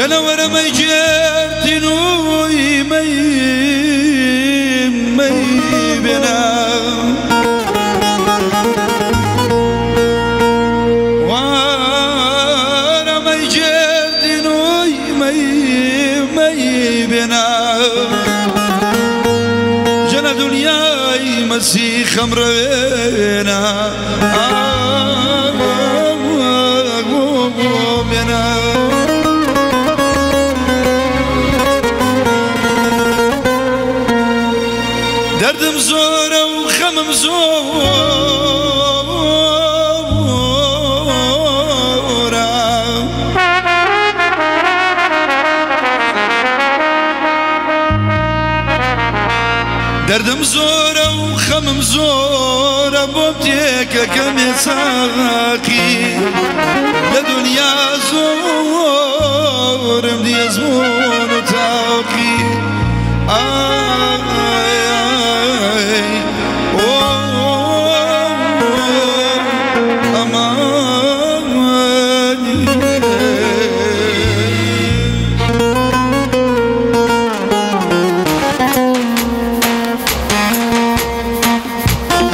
جنور ما يجرتنو مي بنا وانا ما يجرتنو مي بنا جنا دنياي مسيح خمرنا دردم زورة وخمم زورة دردم زورة وخمم زورة بوبتيك كم يساقي لدنيا زور مدي زمون وتاقي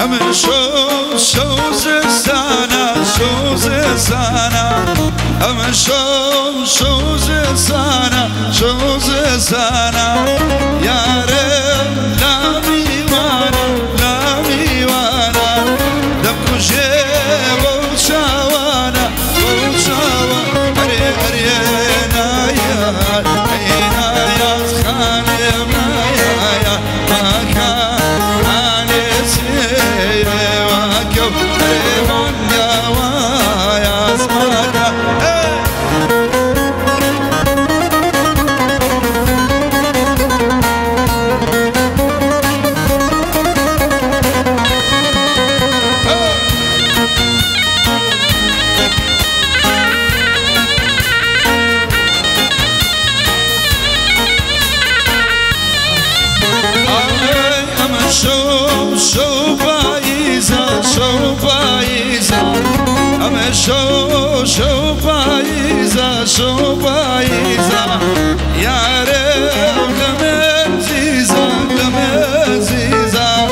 أمن شوز سانا يا رب لا ميوانا دمكو جيب وشاوانا أرينا يا خاني يا مكان سيري وكو أريمون يا اسمك شو بايزة يا رب لمزيزة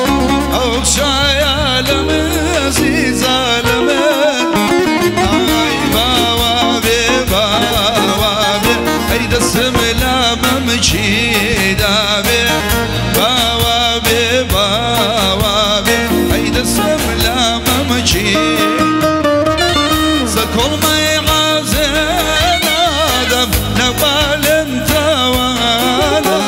أو شايا لمزيزة أي باوابي هيدا السملة ممجيدة باوابي هيدا السملة ممجيدة كل ما يعازل آدم نبال انت وانا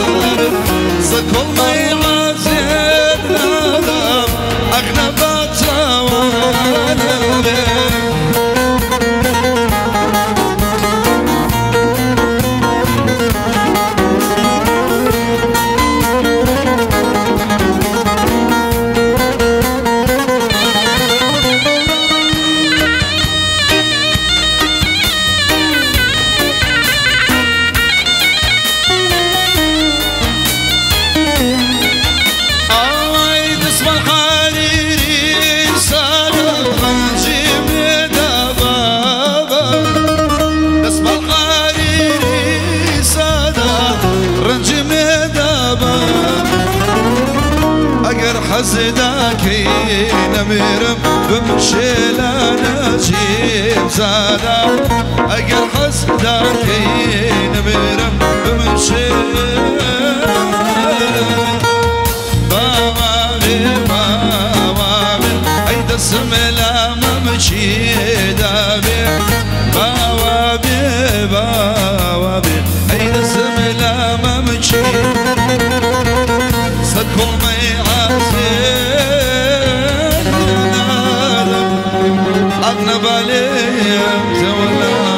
كل ما يعازل آدم أغنبات وانا حسداكي نمرم بمشيلا نجيب زادا أجر حسداكي نمرم بمشيلا باوابي هيدا السملا ممشيدا باوابي هيدا السملا ممشيدا صدقوا ما يعازل أغنب عليهم زولا